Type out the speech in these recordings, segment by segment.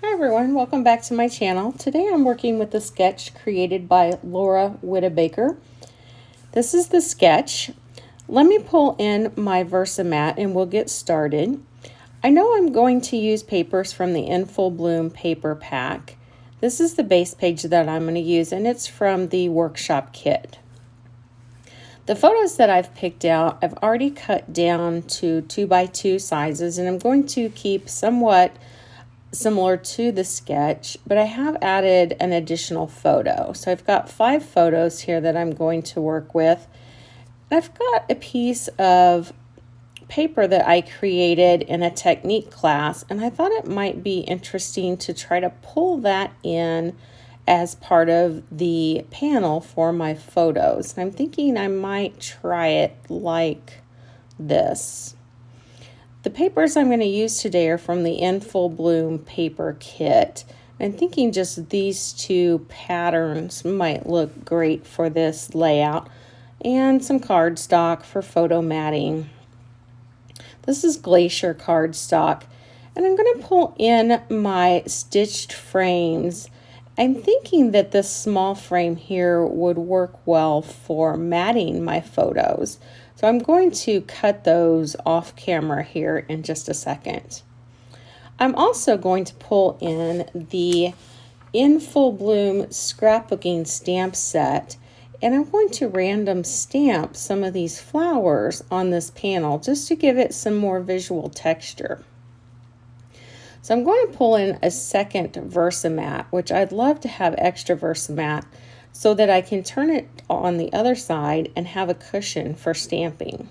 Hi everyone, welcome back to my channel. Today I'm working with a sketch created by Laura Whittabaker. This is the sketch. Let me pull in my Versamat and we'll get started. I know I'm going to use papers from the In Full Bloom paper pack. This is the base page that I'm going to use, and it's from the workshop kit. The photos that I've picked out, I've already cut down to 2x2 sizes, and I'm going to keep somewhat similar to the sketch, but I have added an additional photo. So I've got 5 photos here that I'm going to work with. I've got a piece of paper that I created in a technique class, and I thought it might be interesting to try to pull that in as part of the panel for my photos. And I'm thinking I might try it like this. The papers I'm going to use today are from the In Full Bloom paper kit. I'm thinking just these 2 patterns might look great for this layout, and some cardstock for photo matting. This is Glacier cardstock, and I'm going to pull in my stitched frames. I'm thinking that this small frame here would work well for matting my photos. So I'm going to cut those off camera here in just a second. I'm also going to pull in the In Full Bloom scrapbooking stamp set, and I'm going to random stamp some of these flowers on this panel just to give it some more visual texture. So I'm going to pull in a second Versamat, which I'd love to have extra Versamat so that I can turn it on the other side and have a cushion for stamping.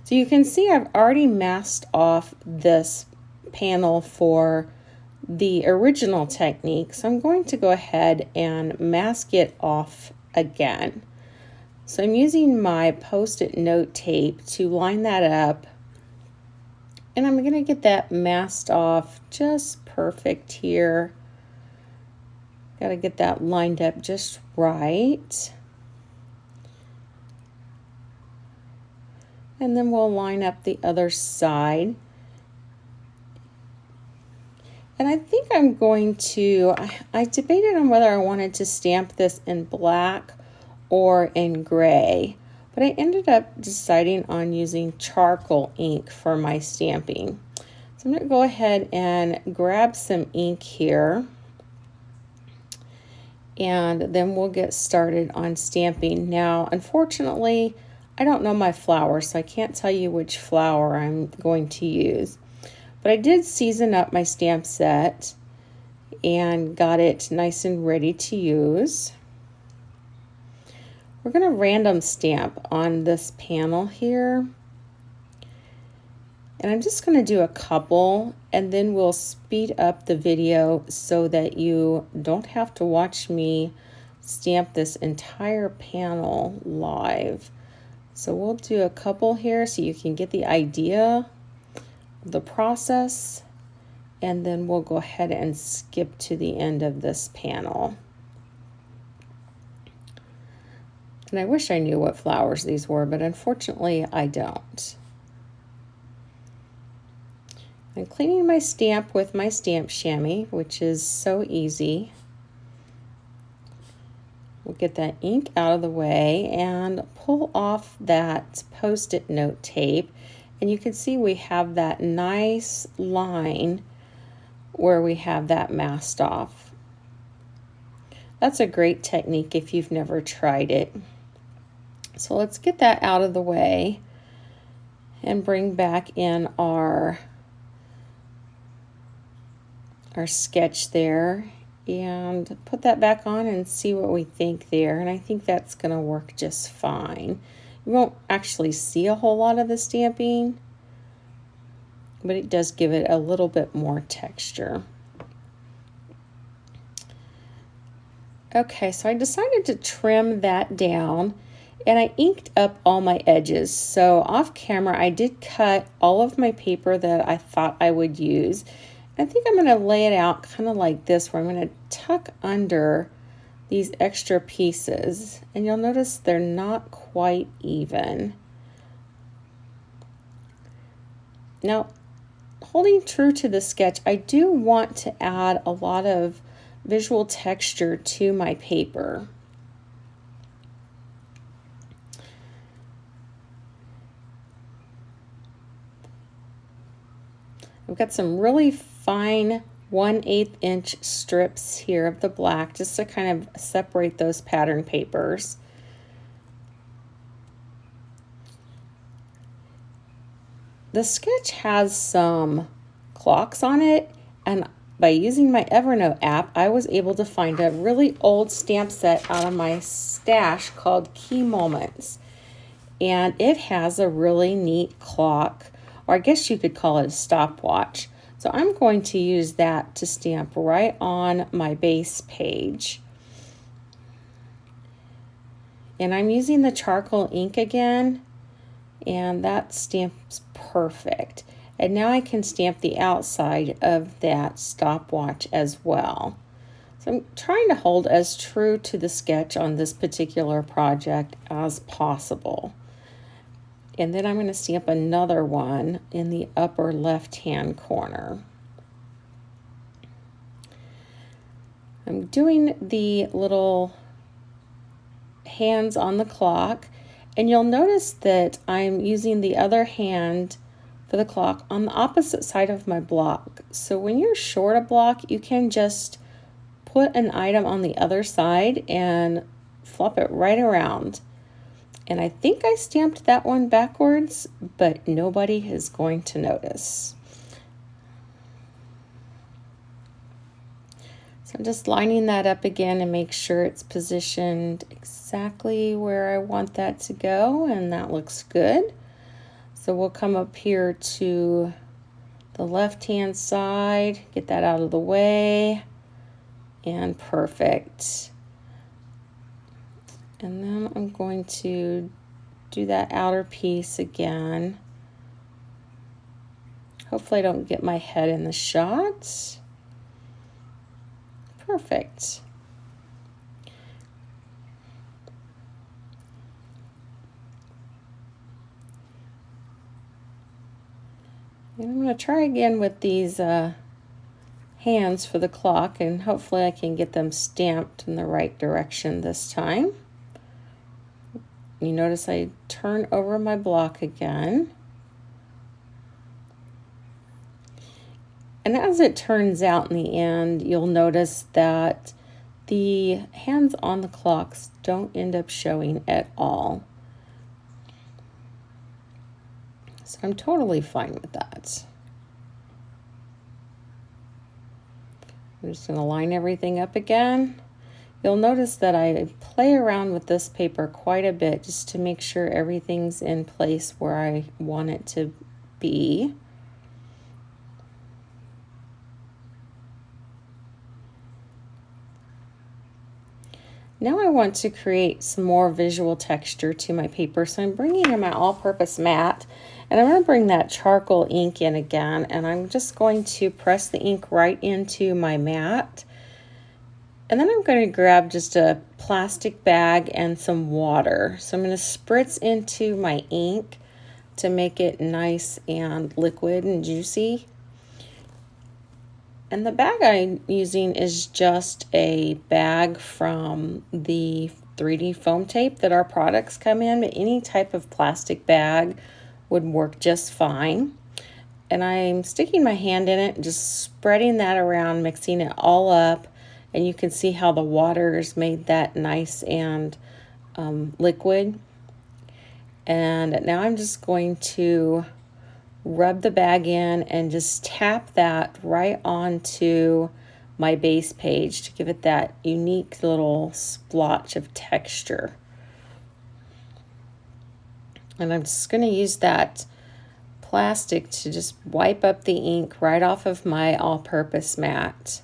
So you can see I've already masked off this panel for the original technique, so I'm going to go ahead and mask it off again. So I'm using my Post-it note tape to line that up, and I'm going to get that masked off just perfect here. Got to get that lined up just right. And then we'll line up the other side. And I think I'm going to, I debated on whether I wanted to stamp this in black or in gray, but I ended up deciding on using charcoal ink for my stamping. So I'm going to go ahead and grab some ink here, and then we'll get started on stamping. Now, unfortunately, I don't know my flower, so I can't tell you which flower I'm going to use. But I did season up my stamp set and got it nice and ready to use. We're going to random stamp on this panel here. And I'm just going to do a couple, and then we'll speed up the video so that you don't have to watch me stamp this entire panel live. So we'll do a couple here so you can get the idea of the process, and then we'll go ahead and skip to the end of this panel. And I wish I knew what flowers these were, but unfortunately I don't. I'm cleaning my stamp with my stamp chamois, which is so easy. We'll get that ink out of the way and pull off that Post-it note tape. And you can see we have that nice line where we have that masked off. That's a great technique if you've never tried it. So let's get that out of the way and bring back in our sketch there and put that back on and see what we think there. And I think that's going to work just fine. You won't actually see a whole lot of the stamping, but it does give it a little bit more texture. Okay, so I decided to trim that down, and I inked up all my edges. So off camera, I did cut all of my paper that I thought I would use. I think I'm going to lay it out kind of like this, where I'm going to tuck under these extra pieces, and you'll notice they're not quite even. Now, holding true to the sketch, I do want to add a lot of visual texture to my paper. I've got some really fine 1/8 inch strips here of the black just to kind of separate those pattern papers. The sketch has some clocks on it, and by using my Evernote app, I was able to find a really old stamp set out of my stash called Key Moments. And it has a really neat clock, or I guess you could call it a stopwatch. So I'm going to use that to stamp right on my base page. And I'm using the charcoal ink again, and that stamps perfect. And now I can stamp the outside of that stopwatch as well. So I'm trying to hold as true to the sketch on this particular project as possible. And then I'm going to stamp another one in the upper left-hand corner. I'm doing the little hands on the clock, and you'll notice that I'm using the other hand for the clock on the opposite side of my block. So when you're short a block, you can just put an item on the other side and flop it right around. And I think I stamped that one backwards, but nobody is going to notice. So I'm just lining that up again and make sure it's positioned exactly where I want that to go, and that looks good. So we'll come up here to the left-hand side, get that out of the way, and perfect. And then I'm going to do that outer piece again. Hopefully I don't get my head in the shot. Perfect. And I'm going to try again with these hands for the clock, and hopefully I can get them stamped in the right direction this time. You notice I turn over my block again. And as it turns out in the end, you'll notice that the hands on the clocks don't end up showing at all. So I'm totally fine with that. I'm just going to line everything up again. You'll notice that I play around with this paper quite a bit just to make sure everything's in place where I want it to be. Now I want to create some more visual texture to my paper, so I'm bringing in my all-purpose mat, and I'm going to bring that charcoal ink in again, and I'm just going to press the ink right into my mat. And then I'm going to grab just a plastic bag and some water. So I'm going to spritz into my ink to make it nice and liquid and juicy. And the bag I'm using is just a bag from the 3D foam tape that our products come in, but any type of plastic bag would work just fine. And I'm sticking my hand in it and just spreading that around, mixing it all up. And you can see how the water's made that nice and liquid. And now I'm just going to rub the bag in and just tap that right onto my base page to give it that unique little splotch of texture. And I'm just going to use that plastic to just wipe up the ink right off of my all-purpose mat.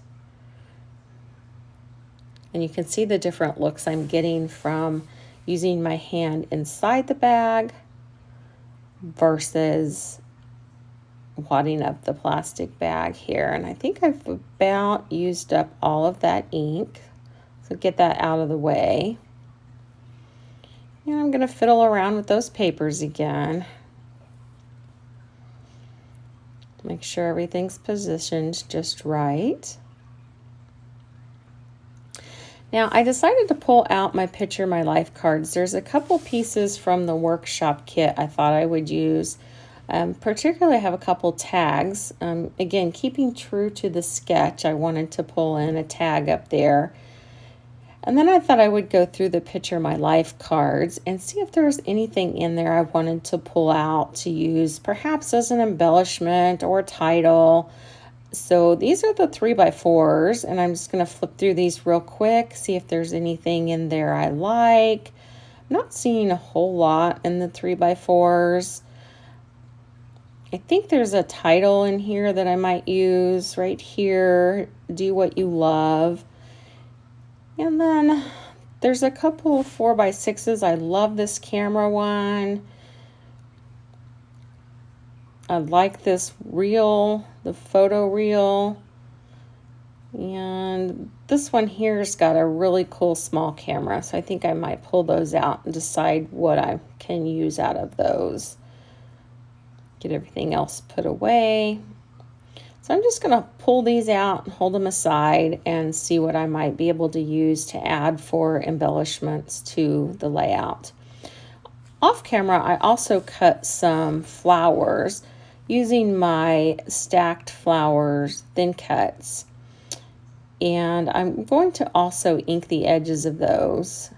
And you can see the different looks I'm getting from using my hand inside the bag versus wadding up the plastic bag here. And I think I've about used up all of that ink. So get that out of the way. And I'm going to fiddle around with those papers again. Make sure everything's positioned just right. Now, I decided to pull out my Picture My Life cards. There's a couple pieces from the workshop kit I thought I would use. Particularly, I have a couple tags. Again, keeping true to the sketch, I wanted to pull in a tag up there. And then I thought I would go through the Picture My Life cards and see if there's anything in there I wanted to pull out to use, perhaps as an embellishment or a title. So these are the 3x4s, and I'm just going to flip through these real quick, see if there's anything in there I like. I'm not seeing a whole lot in the 3x4s. I think there's a title in here that I might use right here, Do What You Love. And then there's a couple of 4x6s. I love this camera one. I like this reel, the photo reel. And this one here's got a really cool small camera, so I think I might pull those out and decide what I can use out of those. Get everything else put away. So I'm just going to pull these out and hold them aside and see what I might be able to use to add for embellishments to the layout. Off camera, I also cut some flowers using my stacked flowers thin cuts. And I'm going to also ink the edges of those,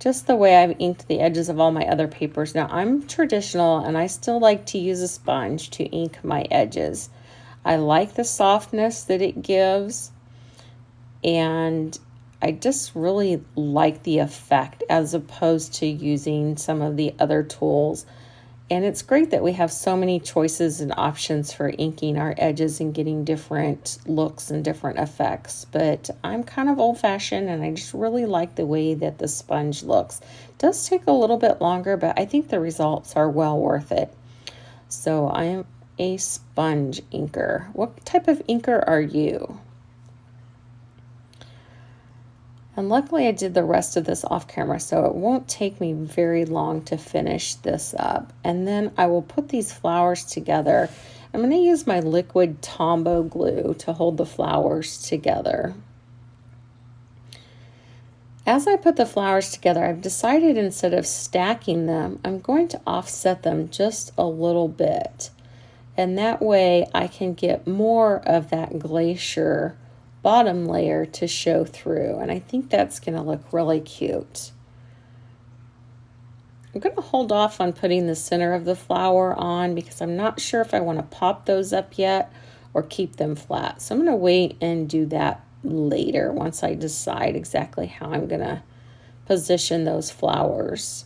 just the way I've inked the edges of all my other papers. Now, I'm traditional, and I still like to use a sponge to ink my edges. I like the softness that it gives, and I just really like the effect as opposed to using some of the other tools. And it's great that we have so many choices and options for inking our edges and getting different looks and different effects. But I'm kind of old-fashioned, and I just really like the way that the sponge looks. It does take a little bit longer, but I think the results are well worth it. So I am a sponge inker. What type of inker are you? And luckily I did the rest of this off camera, so it won't take me very long to finish this up. And then I will put these flowers together. I'm going to use my liquid Tombow glue to hold the flowers together. As I put the flowers together, I've decided instead of stacking them, I'm going to offset them just a little bit. And that way I can get more of that glacier bottom layer to show through. And I think that's going to look really cute. I'm going to hold off on putting the center of the flower on because I'm not sure if I want to pop those up yet or keep them flat. So I'm going to wait and do that later once I decide exactly how I'm going to position those flowers.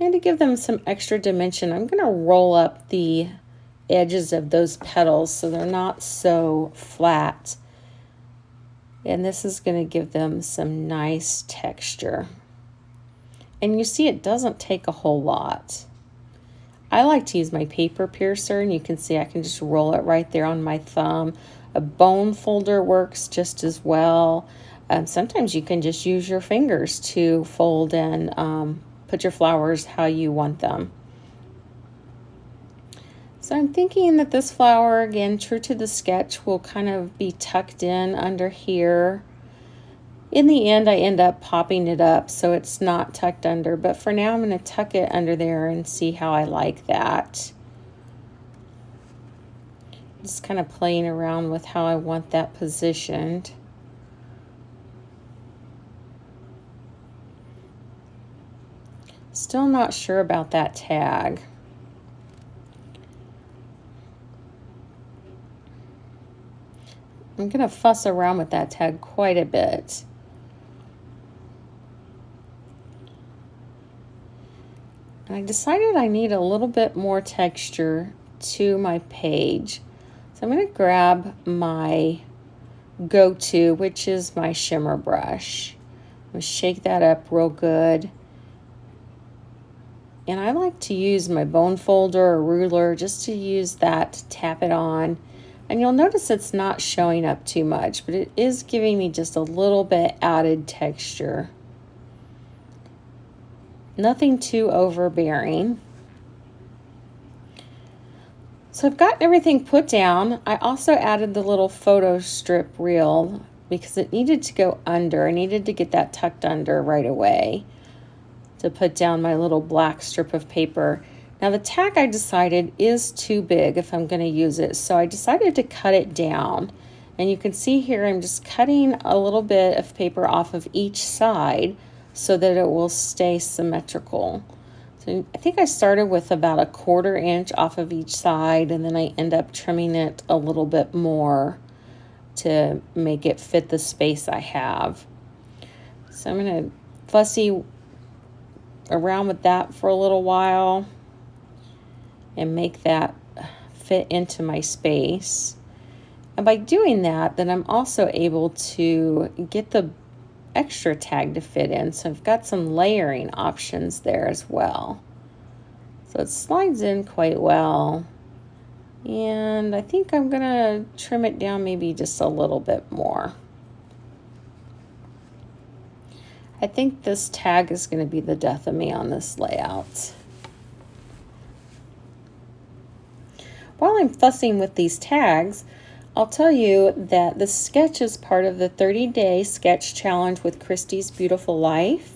And to give them some extra dimension, I'm going to roll up the edges of those petals so they're not so flat. And this is going to give them some nice texture. And you see it doesn't take a whole lot. I like to use my paper piercer, and you can see I can just roll it right there on my thumb. A bone folder works just as well. Sometimes you can just use your fingers to fold and put your flowers how you want them. So I'm thinking that this flower, again, true to the sketch, will kind of be tucked in under here. In the end, I end up popping it up so it's not tucked under, but for now I'm going to tuck it under there and see how I like that. Just kind of playing around with how I want that positioned. Still not sure about that tag. I'm going to fuss around with that tag quite a bit. And I decided I need a little bit more texture to my page. So I'm going to grab my go-to, which is my shimmer brush. I'm going to shake that up real good. And I like to use my bone folder or ruler just to use that to tap it on. And you'll notice it's not showing up too much, but it is giving me just a little bit added texture. Nothing too overbearing. So I've got everything put down. I also added the little photo strip reel because it needed to go under. I needed to get that tucked under right away to put down my little black strip of paper. Now the tag, I decided, is too big if I'm going to use it, so I decided to cut it down. And you can see here I'm just cutting a little bit of paper off of each side so that it will stay symmetrical. So I think I started with about 1/4 inch off of each side, and then I end up trimming it a little bit more to make it fit the space I have. So I'm going to fussy around with that for a little while and make that fit into my space. And by doing that, then I'm also able to get the extra tag to fit in. So I've got some layering options there as well. So it slides in quite well. And I think I'm gonna trim it down maybe just a little bit more. I think this tag is gonna be the death of me on this layout. While I'm fussing with these tags, I'll tell you that the sketch is part of the 30-day sketch challenge with Christy's Beautiful Life.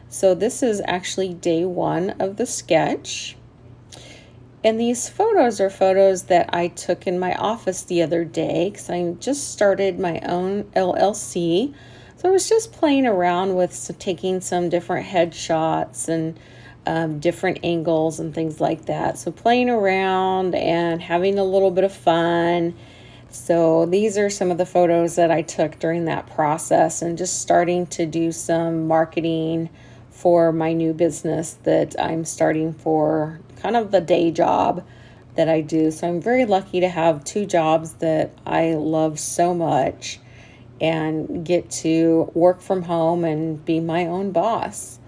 So this is actually day 1 of the sketch. And these photos are photos that I took in my office the other day because I just started my own LLC. So I was just playing around with taking some different headshots and different angles and things like that. So playing around and having a little bit of fun. So these are some of the photos that I took during that process and just starting to do some marketing for my new business that I'm starting for kind of the day job that I do. So I'm very lucky to have 2 jobs that I love so much and get to work from home and be my own boss.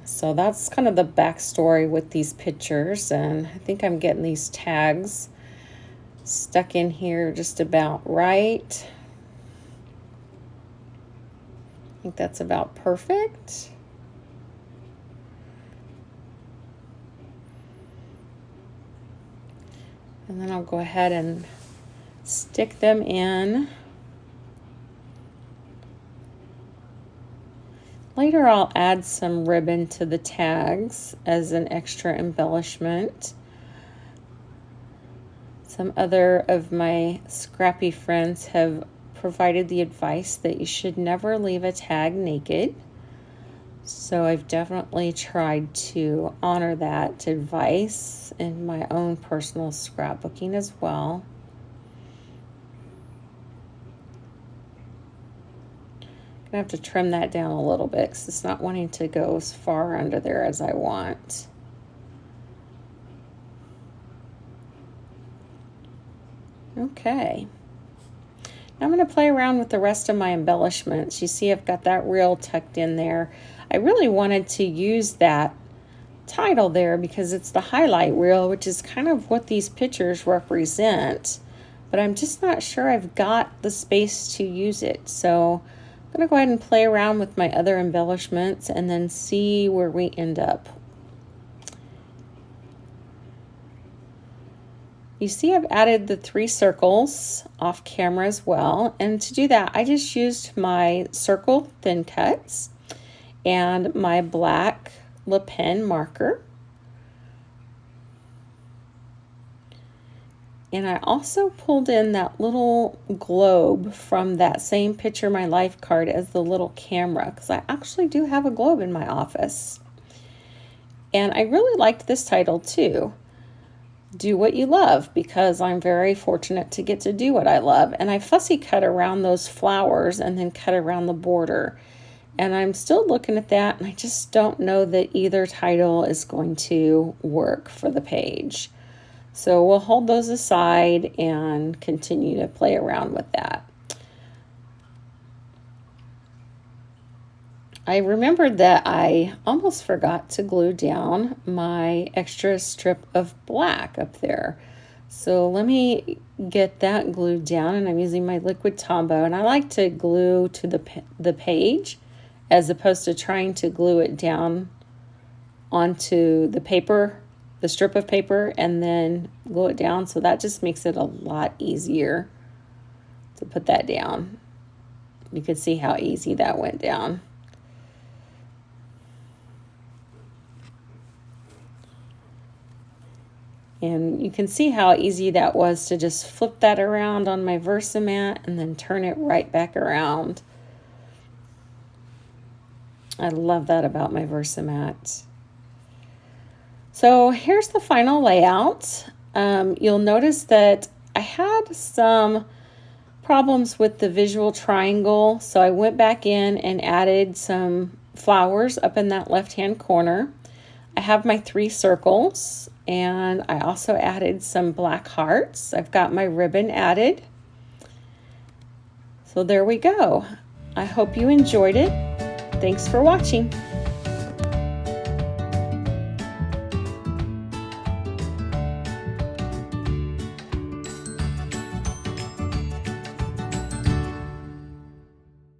So that's kind of the backstory with these pictures, and I think I'm getting these tags stuck in here just about right. I think that's about perfect. And then I'll go ahead and stick them in. Later I'll add some ribbon to the tags as an extra embellishment. Some other of my scrappy friends have provided the advice that you should never leave a tag naked. So I've definitely tried to honor that advice in my own personal scrapbooking as well. I'm gonna have to trim that down a little bit because it's not wanting to go as far under there as I want. Okay. Now I'm going to play around with the rest of my embellishments. You see I've got that reel tucked in there. I really wanted to use that title there because it's the highlight reel, which is kind of what these pictures represent. But I'm just not sure I've got the space to use it. So I'm going to go ahead and play around with my other embellishments and then see where we end up. You see I've added the 3 circles off camera as well, and to do that I just used my circle thin cuts and my black Le Pen marker. And I also pulled in that little globe from that same Picture My Life card as the little camera, because I actually do have a globe in my office. And I really liked this title too. Do what you love, because I'm very fortunate to get to do what I love. And I fussy cut around those flowers and then cut around the border. And I'm still looking at that, and I just don't know that either title is going to work for the page. So we'll hold those aside and continue to play around with that. I remembered that I almost forgot to glue down my extra strip of black up there. So let me get that glued down, and I'm using my liquid Tombow, and I like to glue to the page as opposed to trying to glue it down onto the paper the strip of paper and then glue it down. So that just makes it a lot easier to put that down. You can see how easy that went down. And you can see how easy that was to just flip that around on my Versamat and then turn it right back around. I love that about my Versamat. So here's the final layout. You'll notice that I had some problems with the visual triangle, so I went back in and added some flowers up in that left-hand corner. I have my 3 circles, and I also added some black hearts. I've got my ribbon added. So there we go. I hope you enjoyed it. Thanks for watching.